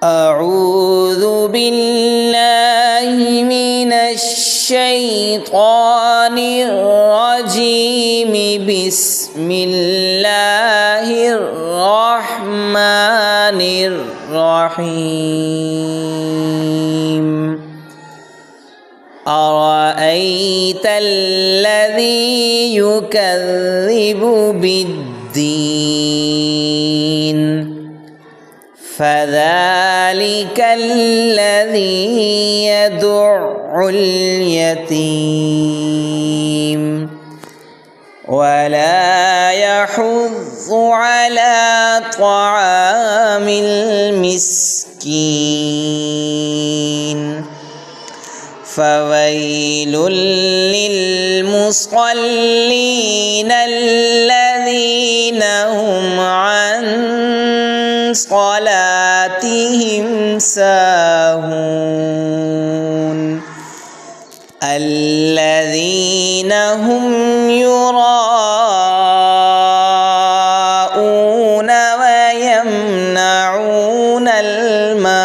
أعوذ بالله من الشيطان الرجيم بسم الله الرحمن الرحيم أرأيت الذي يكذب بالدين فذلك الذي يدع اليتيم ولا يحض على طعام المسكين فويل للمصلين الذين هم عن صلاتهم ساهون الذين هم يراءون ويمنعون الماعون